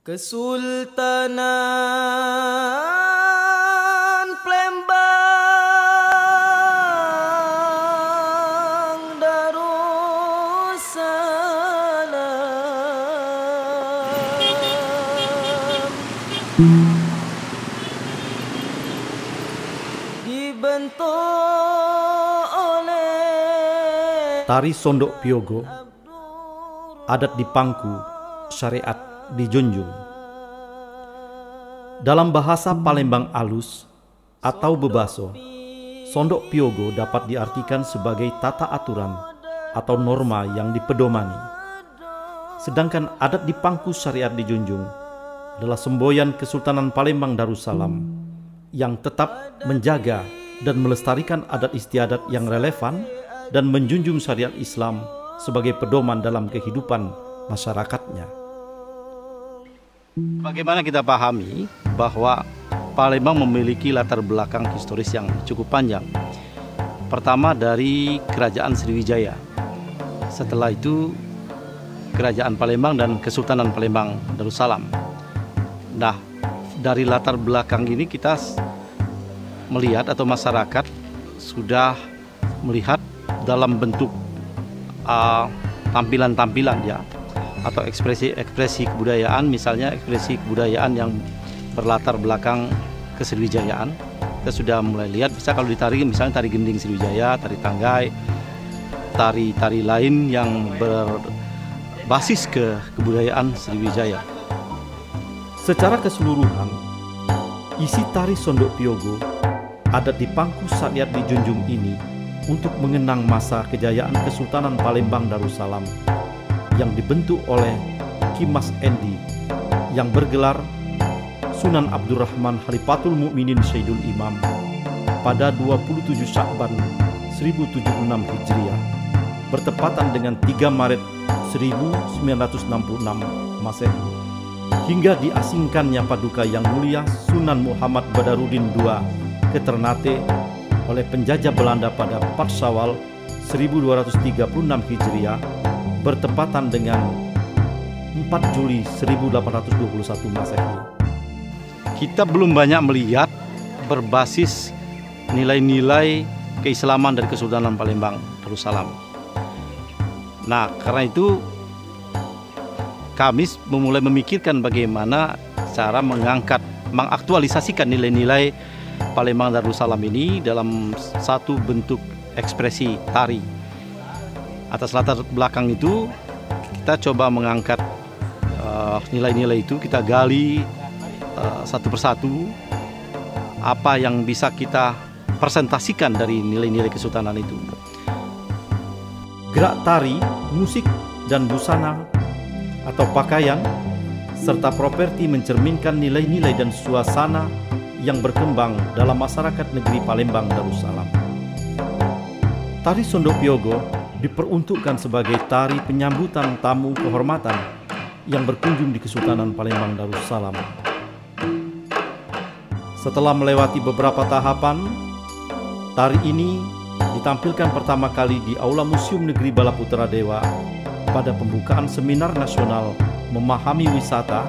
Kesultanan Palembang Darussalam dibentuk oleh Tari Sondok Piogo, adat di pangku, syariat dijunjung. Dalam bahasa Palembang alus atau bebaso, Sondok Piogo dapat diartikan sebagai tata aturan atau norma yang dipedomani. Sedangkan adat di pangku syariat dijunjung adalah semboyan Kesultanan Palembang Darussalam yang tetap menjaga dan melestarikan adat istiadat yang relevan dan menjunjung syariat Islam sebagai pedoman dalam kehidupan masyarakatnya. Bagaimana kita pahami bahwa Palembang memiliki latar belakang historis yang cukup panjang. Pertama dari Kerajaan Sriwijaya. Setelah itu Kerajaan Palembang dan Kesultanan Palembang Darussalam. Nah, dari latar belakang ini kita melihat atau masyarakat sudah melihat dalam bentuk tampilan-tampilan ya, atau ekspresi kebudayaan, misalnya ekspresi kebudayaan yang berlatar belakang kesriwijayaan. Kita sudah mulai lihat, bisa kalau ditari misalnya tari gending Sriwijaya, tari tanggai, tari-tari lain yang berbasis ke kebudayaan Sriwijaya. Secara keseluruhan, isi tari Sondok Piogo, adat di pangku syariat dijunjung ini untuk mengenang masa kejayaan Kesultanan Palembang Darussalam yang dibentuk oleh Ki Mas Endi yang bergelar Sunan Abdurrahman Khalifatul Mukminin Sayyidul Imam pada 27 Sya'ban 1076 Hijriah bertepatan dengan 3 Maret 1966 Masehi, hingga diasingkannya Paduka Yang Mulia Sunan Muhammad Badarudin II ke Ternate oleh penjajah Belanda pada 4 Syawal 1236 Hijriah bertepatan dengan 4 Juli 1821 Masehi. Kita belum banyak melihat berbasis nilai-nilai keislaman dari Kesultanan Palembang Darussalam. Nah, karena itu kami memulai memikirkan bagaimana cara mengaktualisasikan nilai-nilai Palembang Darussalam ini dalam satu bentuk ekspresi tari. Atas latar belakang itu, kita coba mengangkat nilai-nilai itu, kita gali satu persatu apa yang bisa kita presentasikan dari nilai-nilai kesultanan itu. Gerak tari, musik, dan busana atau pakaian serta properti mencerminkan nilai-nilai dan suasana yang berkembang dalam masyarakat negeri Palembang Darussalam. Tari Sondok Piogo diperuntukkan sebagai tari penyambutan tamu kehormatan yang berkunjung di Kesultanan Palembang Darussalam. Setelah melewati beberapa tahapan, tari ini ditampilkan pertama kali di Aula Museum Negeri Balaputra Dewa pada pembukaan Seminar Nasional Memahami Wisata,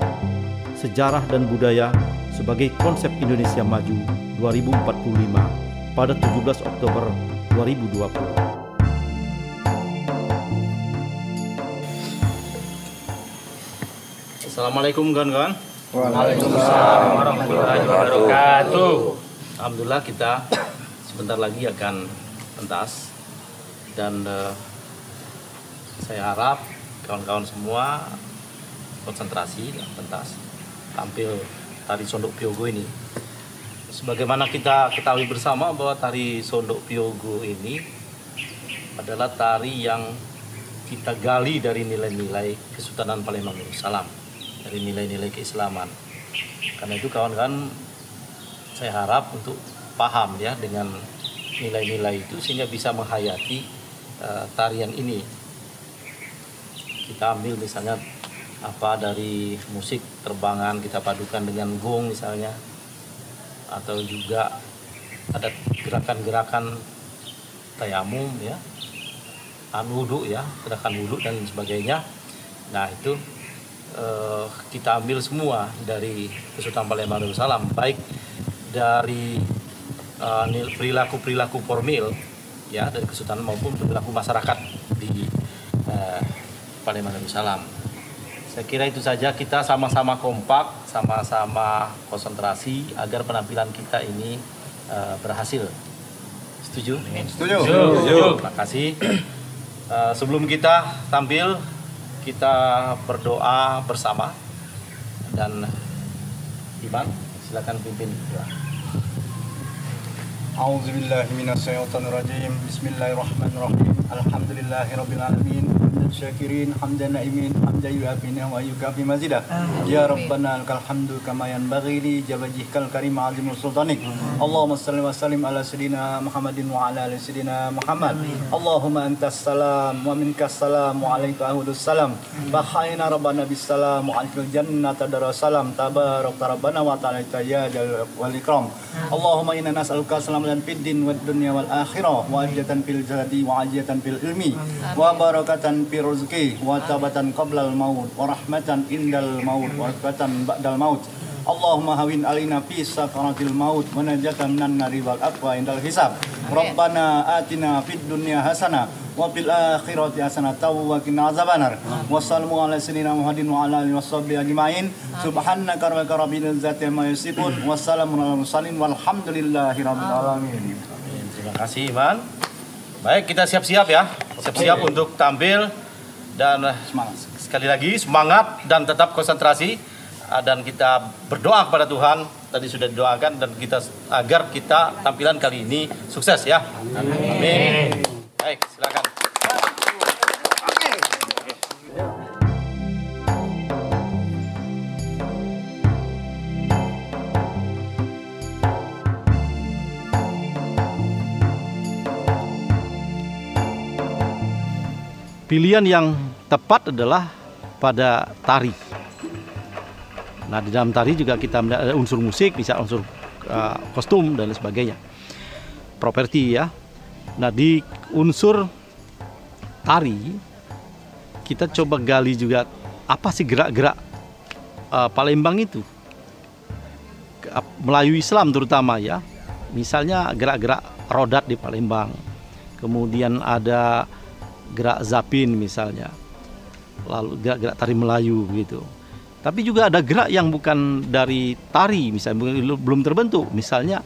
Sejarah dan Budaya sebagai Konsep Indonesia Maju 2045 pada 17 Oktober 2020. Assalamualaikum kawan-kawan. Waalaikumsalam warahmatullahi wabarakatuh. Alhamdulillah kita sebentar lagi akan pentas dan saya harap kawan-kawan semua konsentrasi dalam pentas tampil tari Sondok Piogo ini. Sebagaimana kita ketahui bersama bahwa tari Sondok Piogo ini adalah tari yang kita gali dari nilai-nilai Kesultanan Palembang Darussalam, dari nilai-nilai keislaman. Karena itu kawan-kawan saya harap untuk paham ya dengan nilai-nilai itu sehingga bisa menghayati tarian ini. Kita ambil misalnya apa dari musik terbangan kita padukan dengan gong misalnya, atau juga ada gerakan-gerakan tayamum ya, wudhu ya, gerakan wudhu dan sebagainya. Nah itu kita ambil semua dari Kesultanan Palembang Darussalam, baik dari perilaku formil ya dari Kesultanan maupun perilaku masyarakat di Palembang Darussalam. Saya kira itu saja, kita sama-sama kompak, sama-sama konsentrasi agar penampilan kita ini berhasil. Setuju? Setuju. Terima kasih. Sebelum kita tampil, kita berdoa bersama, dan Iman silakan pimpin doa. A'udzubillahi minasyaitonirrajim. Bismillahirrahmanirrahim. Alhamdulillahirabbil alamin. Hamdan syakirin, hamdan naimin, hamdan yu'afi wa yukafi mazidah. Ya Rabbana lakal hamdu kama yanbaghi li wajhikal karim azimul sultanik. Allahumma shalli wa sallim ala sayidina Muhammadin wa ala ali sayidina Muhammad. Allahumma antas salam wa minkas salam wa alaika ahudus salam. Bahayna Rabbana bis salam wa alikal jannata darussalam. Tabarak Rabbana wa ta'ala ya jalal wal ikram. Allahumma inna nas'aluka salamatan fid din wad dunya wal akhirah wa ajatan fil jadi wa ajatan fil ilmi wa barakatan fil rizqi wa tabatan qablal maut wa rahmatan indal maut wa rahmatan ba'dal maut. Allahumma hawin alina fi sakaratil maut wa najatan minan nari wal aqwa indal hisab. Rabbana atina fid dunya hasanah wa fil akhirati hasanatan wa qina azabannar. Wassallallahu ala sayyidina Muhammadin wa ala alihi washabbihi ajmain. Subhanaka rabbil izzati amma yasifun. Wassalamu ala mursalin walhamdulillahi rabbil alamin. Terima kasih Iman. Baik, kita siap-siap ya. Siap-siap untuk tampil, dan sekali lagi semangat dan tetap konsentrasi, dan kita berdoa kepada Tuhan, tadi sudah didoakan, dan kita agar kita tampilan kali ini sukses ya. Amin. Baik, silakan. Pilihan yang tepat adalah pada tari. Nah, di dalam tari juga kita ada unsur musik, bisa unsur kostum dan lain sebagainya. Properti ya. Nah, di unsur tari kita coba gali juga apa sih gerak-gerak Palembang itu. Melayu Islam terutama ya. Misalnya gerak-gerak rodat di Palembang. Kemudian ada gerak zapin misalnya, lalu gerak-gerak tari Melayu gitu. Tapi juga ada gerak yang bukan dari tari, misalnya belum terbentuk, misalnya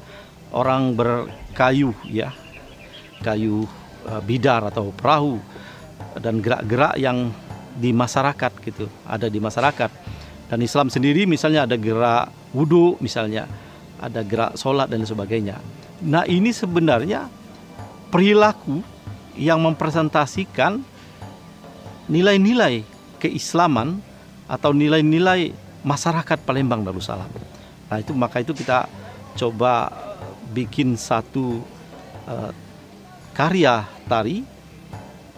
orang berkayu ya, kayu bidar atau perahu, dan gerak-gerak yang di masyarakat gitu, ada di masyarakat. Dan Islam sendiri misalnya ada gerak wudhu, misalnya ada gerak sholat dan sebagainya. Nah, ini sebenarnya perilaku yang mempresentasikan nilai-nilai keislaman atau nilai-nilai masyarakat Palembang Darussalam. Nah, maka itu kita coba bikin satu karya tari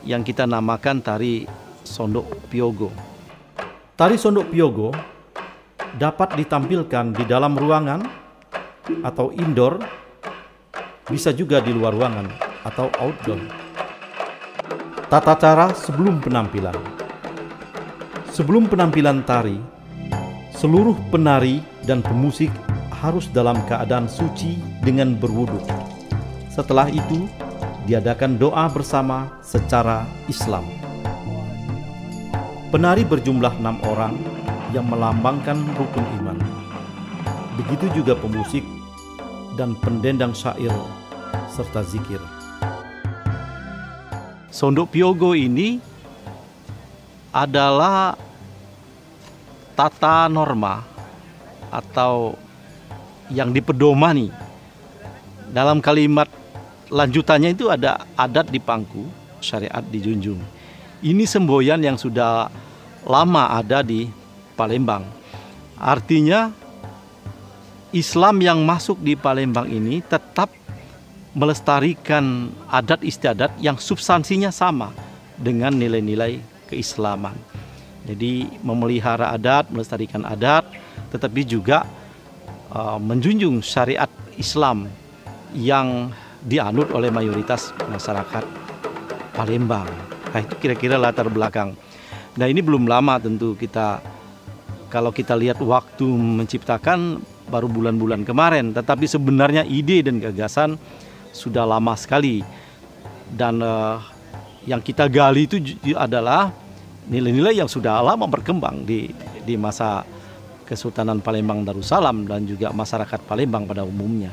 yang kita namakan tari Sondok Piogo. Tari Sondok Piogo dapat ditampilkan di dalam ruangan atau indoor, bisa juga di luar ruangan atau outdoor. Tata cara sebelum penampilan. Sebelum penampilan tari, seluruh penari dan pemusik harus dalam keadaan suci dengan berwudu. Setelah itu, diadakan doa bersama secara Islam. Penari berjumlah 6 orang yang melambangkan rukun iman. Begitu juga pemusik dan pendendang syair serta zikir. Sondok Piogo ini adalah tata norma atau yang dipedomani. Dalam kalimat lanjutannya itu ada adat dipangku, syariat dijunjung. Ini semboyan yang sudah lama ada di Palembang. Artinya Islam yang masuk di Palembang ini tetap melestarikan adat istiadat yang substansinya sama dengan nilai-nilai keislaman. Jadi memelihara adat, melestarikan adat, tetapi juga menjunjung syariat Islam yang dianut oleh mayoritas masyarakat Palembang. Nah, itu kira-kira latar belakang. Nah, ini belum lama tentu kita Kalau kita lihat waktu menciptakan baru bulan-bulan kemarin, tetapi sebenarnya ide dan gagasan sudah lama sekali. Dan yang kita gali itu adalah nilai-nilai yang sudah lama berkembang di masa Kesultanan Palembang Darussalam dan juga masyarakat Palembang pada umumnya.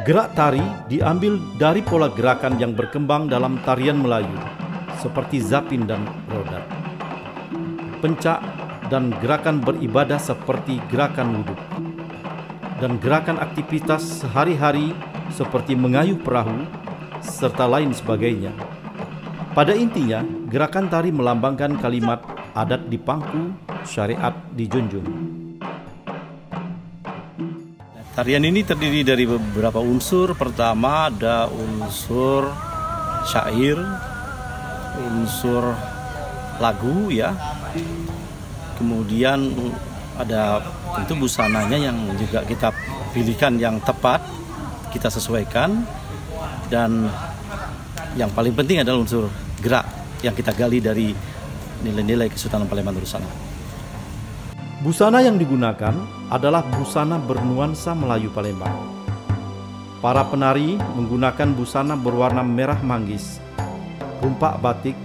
Gerak tari diambil dari pola gerakan yang berkembang dalam tarian Melayu, seperti zapin dan rodat. Pencak dan gerakan beribadah seperti gerakan wudhu. Dan gerakan aktivitas sehari-hari seperti mengayuh perahu, serta lain sebagainya. Pada intinya, gerakan tari melambangkan kalimat adat dipangku, syariat dijunjung. Tarian ini terdiri dari beberapa unsur. Pertama ada unsur syair, unsur lagu ya. Kemudian ada tentu busananya yang juga kita pilihkan yang tepat, kita sesuaikan. Dan yang paling penting adalah unsur gerak yang kita gali dari nilai-nilai Kesultanan Palembang Darussalam. Busana yang digunakan adalah busana bernuansa Melayu Palembang. Para penari menggunakan busana berwarna merah manggis, rumpak batik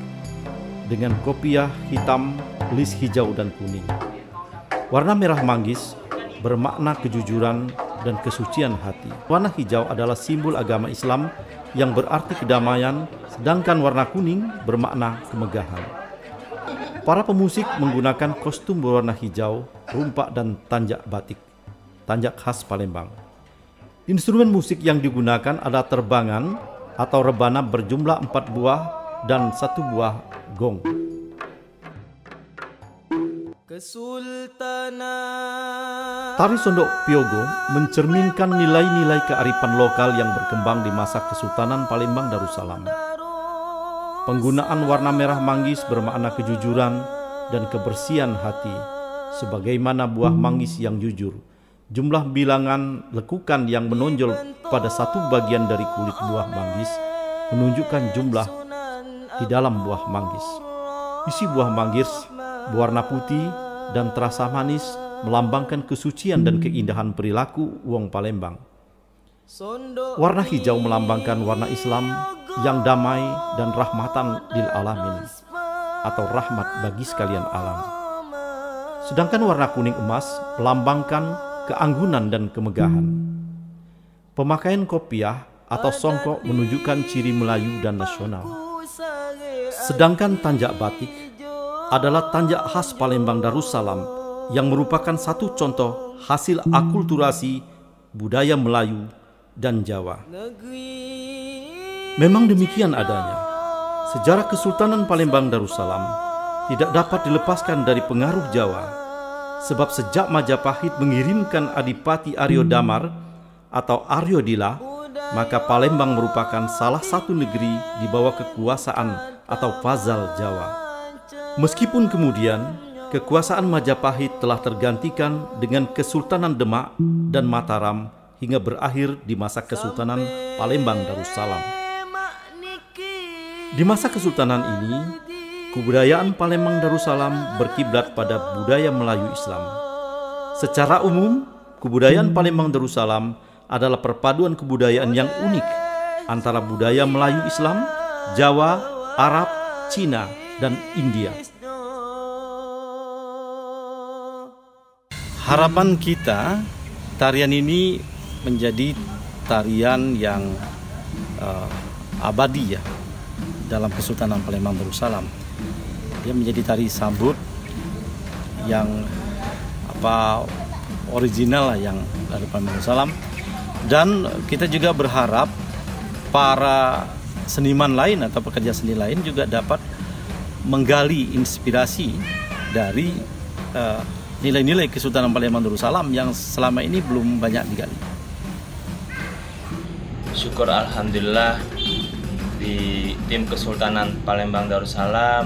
dengan kopiah hitam, lis hijau dan kuning. Warna merah manggis bermakna kejujuran dan kesucian hati. Warna hijau adalah simbol agama Islam yang berarti kedamaian, sedangkan warna kuning bermakna kemegahan. Para pemusik menggunakan kostum berwarna hijau, rumpak dan tanjak batik, tanjak khas Palembang. Instrumen musik yang digunakan adalah terbangan atau rebana berjumlah 4 buah dan 1 buah gong. Tari Sondok Piogo mencerminkan nilai-nilai kearifan lokal yang berkembang di masa Kesultanan Palembang Darussalam. Penggunaan warna merah manggis bermakna kejujuran dan kebersihan hati, sebagaimana buah manggis yang jujur. Jumlah bilangan lekukan yang menonjol pada satu bagian dari kulit buah manggis menunjukkan jumlah di dalam buah manggis. Isi buah manggis berwarna putih dan terasa manis, melambangkan kesucian dan keindahan perilaku wong Palembang. Warna hijau melambangkan warna Islam yang damai dan rahmatan lil alamin, atau rahmat bagi sekalian alam. Sedangkan warna kuning emas melambangkan keanggunan dan kemegahan. Pemakaian kopiah atau songkok menunjukkan ciri Melayu dan nasional. Sedangkan tanjak batik adalah tanjak khas Palembang Darussalam yang merupakan satu contoh hasil akulturasi budaya Melayu dan Jawa. Memang demikian adanya. Sejarah Kesultanan Palembang Darussalam tidak dapat dilepaskan dari pengaruh Jawa, sebab sejak Majapahit mengirimkan Adipati Aryo Damar atau Aryo Dila, maka Palembang merupakan salah satu negeri di bawah kekuasaan atau Fazal Jawa. Meskipun kemudian kekuasaan Majapahit telah tergantikan dengan Kesultanan Demak dan Mataram hingga berakhir di masa Kesultanan Palembang Darussalam. Di masa kesultanan ini, kebudayaan Palembang Darussalam berkiblat pada budaya Melayu Islam. Secara umum, kebudayaan Palembang Darussalam adalah perpaduan kebudayaan yang unik antara budaya Melayu Islam, Jawa, Arab, Cina, dan India. Harapan kita, tarian ini menjadi tarian yang abadi ya dalam Kesultanan Palembang Darussalam. Dia menjadi tari sambut yang original lah yang dari Palembang Darussalam. Dan kita juga berharap para seniman lain atau pekerja seni lain juga dapat menggali inspirasi dari nilai-nilai Kesultanan Palembang Darussalam yang selama ini belum banyak digali. Syukur alhamdulillah di tim Kesultanan Palembang Darussalam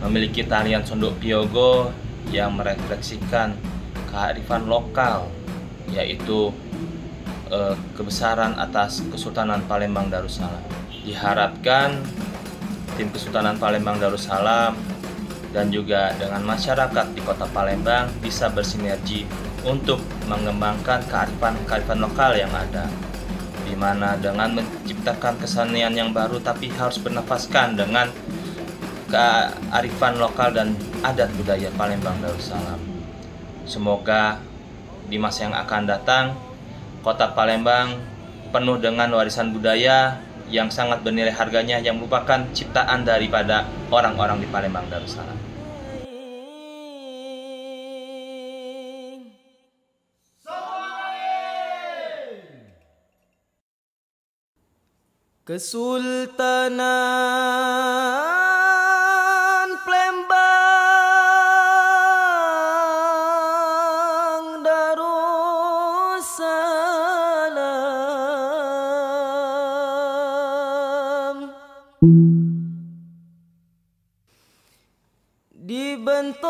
memiliki tarian Sondok Piogo yang merefleksikan kearifan lokal, yaitu kebesaran atas Kesultanan Palembang Darussalam. Diharapkan tim Kesultanan Palembang Darussalam dan juga dengan masyarakat di Kota Palembang bisa bersinergi untuk mengembangkan kearifan lokal yang ada, di mana dengan menciptakan kesenian yang baru tapi harus bernafaskan dengan kearifan lokal dan adat budaya Palembang Darussalam. Semoga di masa yang akan datang Kota Palembang penuh dengan warisan budaya yang sangat bernilai harganya, yang merupakan ciptaan daripada orang-orang di Palembang Darussalam. Kesultanan Palembang Darussalam dibentuk